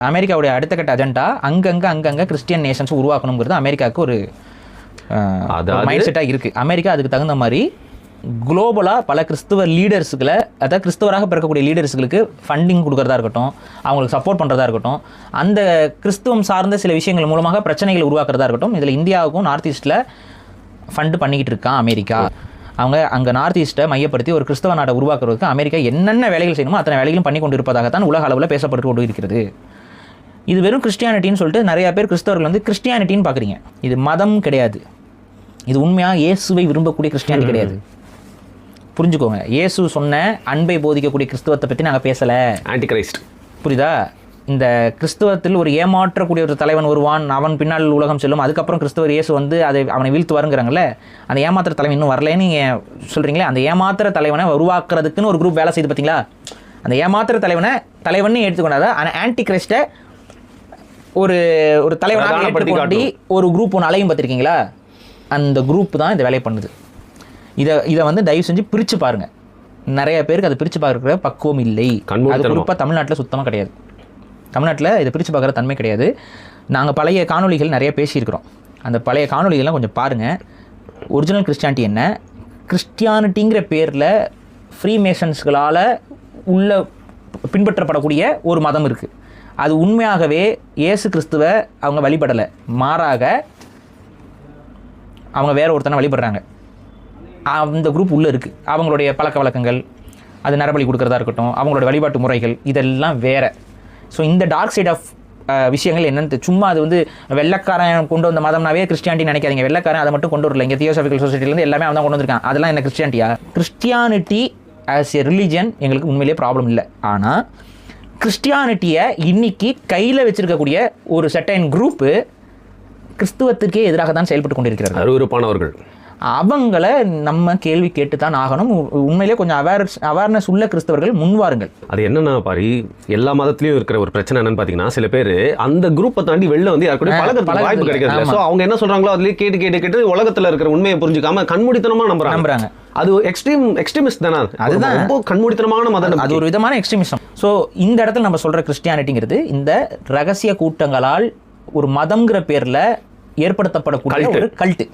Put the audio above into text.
அமெரிக்காவுடைய அடுத்த கட்ட அஜெண்டா அங்கங்கே கிறிஸ்டியன் நேஷன்ஸ் உருவாக்கணுங்கிறது அமெரிக்காவுக்கு ஒரு மைண்ட் செட்டாக இருக்குது. அமெரிக்கா அதுக்கு தகுந்த மாதிரி குளோபலாக பல கிறிஸ்துவ லீடர்ஸுகளை, அதாவது கிறிஸ்துவராக பிறக்கக்கூடிய லீடர்ஸுகளுக்கு ஃபண்டிங் கொடுக்குறதா இருக்கட்டும், அவங்களுக்கு சப்போர்ட் பண்ணுறதா இருக்கட்டும், அந்த கிறிஸ்துவம் சார்ந்த சில விஷயங்கள் மூலமாக பிரச்சனைகளை உருவாக்குறதா இருக்கட்டும், இதில் இந்தியாவுக்கும் நார்த் ஈஸ்ட்டில் ஃபண்டு பண்ணிக்கிட்டு இருக்கான் அமெரிக்கா. அவங்க அங்கே நார்த் ஈஸ்ட்டை மையப்படுத்தி ஒரு கிறிஸ்தவ நாட்டை உருவாக்குறதுக்கு அமெரிக்கா என்னென்ன வேலைகள் செய்யணுமோ அத்தனை வேலைகளும் பண்ணி கொண்டு இருப்பதாகத்தான் உலக அளவில் பேசப்பட்டு கொண்டு இருக்கிறது. இது வெறும் கிறிஸ்டியானிட்டின்னு சொல்லிட்டு நிறைய பேர் கிறிஸ்தவர்கள் வந்து கிறிஸ்டியானிட்டின்னு பார்க்குறீங்க. இது மதம் கிடையாது. இது உண்மையாக இயேசுவை விரும்பக்கூடிய கிறிஸ்டியானிட்டி கிடையாது. புரிஞ்சுக்கோங்க. இயேசு சொன்ன அன்பை போதிக்கக்கூடிய கிறிஸ்துவத்தை பற்றி நாங்கள் பேசலை. Anti Christ. புரியுதா? இந்த கிறிஸ்துவத்தில் ஒரு ஏமாற்றக்கூடிய ஒரு தலைவன் வருவான், அவன் பின்னால் உலகம் செல்லும், அதுக்கப்புறம் கிறிஸ்துவர் இயேசு வந்து அவனை வீழ்த்துவாருங்கிறாங்கல்ல. அந்த ஏமாத்திர தலைவன் இன்னும் வரலன்னு நீங்கள் சொல்கிறீங்களே, அந்த ஏமாத்திர தலைவனை உருவாக்குறதுக்குன்னு ஒரு குரூப் வேலை செய்து பார்த்தீங்களா? அந்த ஏமாத்திர தலைவன் எடுத்துக்கொண்டாத ஆனால் ஆன்டி கிரைஸ்ட்டை ஒரு ஒரு தலைவனாக ஏற்றுக்கொண்டு ஒரு குரூப் ஒன்று அலையும் பார்த்துருக்கீங்களா? அந்த குரூப் தான் இந்த வேலையை பண்ணுது. இதை வந்து தயவு செஞ்சு பிரித்து பாருங்கள். நிறைய பேருக்கு அதை பிரித்து பார்க்குற பக்குவம் இல்லை. அது குறிப்பாக தமிழ்நாட்டில் சுத்தமாக கிடையாது. தமிழ்நாட்டில் இதை பிரித்து பார்க்குற தன்மை கிடையாது. நாங்கள் பழைய காணொலிகள் நிறைய பேசியிருக்கிறோம். அந்த பழைய காணொலிகள்லாம் கொஞ்சம் பாருங்கள். ஒரிஜினல் கிறிஸ்டியானிட்டி என்ன, கிறிஸ்டியானிட்டிங்கிற பேரில் ஃப்ரீமேஷன்ஸ்களால் உள்ள பின்பற்றப்படக்கூடிய ஒரு மதம் இருக்குது. அது உண்மையாகவே இயேசு கிறிஸ்துவை அவங்க வழிபடலை, மாறாக அவங்க வேற ஒருத்தனை வழிபடுறாங்க. அந்த குரூப் உள்ளே இருக்குது. அவங்களுடைய பழக்க வழக்கங்கள், அது நரபலி கொடுக்குறதா இருக்கட்டும், அவங்களோட வழிபாட்டு முறைகள், இதெல்லாம் வேறு. ஸோ இந்த டார்க் சைட் ஆஃப் விஷயங்கள் என்னென்னு சும்மா அது வந்து வெள்ளைக்காரன் கொண்டு வந்த மதம்னாவே கிறிஸ்டியானிட்டி நினைக்காதீங்க. வெள்ளைக்காரன் அதை மட்டும் கொண்டு வரல. இங்கே தியோசாபிக்கல் சொசைட்டிலேருந்து எல்லாமே அவன் தான் கொண்டு வந்திருக்கான். அதெல்லாம் என்ன கிறிஸ்டியானிட்டியா? கிறிஸ்டியானிட்டி ஆஸ் எ ரிலீஜன் எங்களுக்கு உண்மையிலேயே ப்ராப்ளம் இல்லை. ஆனால் கிறிஸ்டியானிட்டியை இன்னைக்கு கையில் வச்சுருக்கக்கூடிய ஒரு செட்டைன் குரூப்பு கிறிஸ்துவத்திற்கே எதிராக தான் செயல்பட்டு கொண்டிருக்கிறார்கள். அருவருப்பானவர்கள். அவங்கள நம்ம கேள்வி கேட்டு தான் ஆகணும். உண்மையிலே கொஞ்சம் அவேர்னஸ் உள்ள கிறிஸ்தவர்கள் முன்வாருங்கள். அது என்னன்னா பாரி, எல்லா மதத்திலையும் இருக்கிற ஒரு பிரச்சனை என்னன்னு பார்த்தீங்கன்னா, சில பேர் அந்த குரூப்பை தாண்டி வெளில வந்து யாருக்கூடிய பழக்க வாய்ப்பு கிடைக்கிறது. ஸோ அவங்க என்ன சொல்றாங்களோ அதுலேயே கேட்டு உலகத்தில் இருக்கிற உண்மையை புரிஞ்சுக்காம கண்மூடித்தனமா நம்புறாங்க. அது எக்ஸ்ட்ரீமிஸ்ட் தானே? அதுதான் ரொம்ப கண்மூடித்தனமான மதம். அது ஒரு விதமான எக்ஸ்ட்ரீமிசம். ஸோ இந்த இடத்துல நம்ம சொல்ற கிறிஸ்டியானிட்டிங்கிறது இந்த ரகசிய கூட்டங்களால் ஒரு மதம்ங்கிற பேர்ல ஏற்படுத்தப்படக்கூடிய ஒரு கல்ட்டு.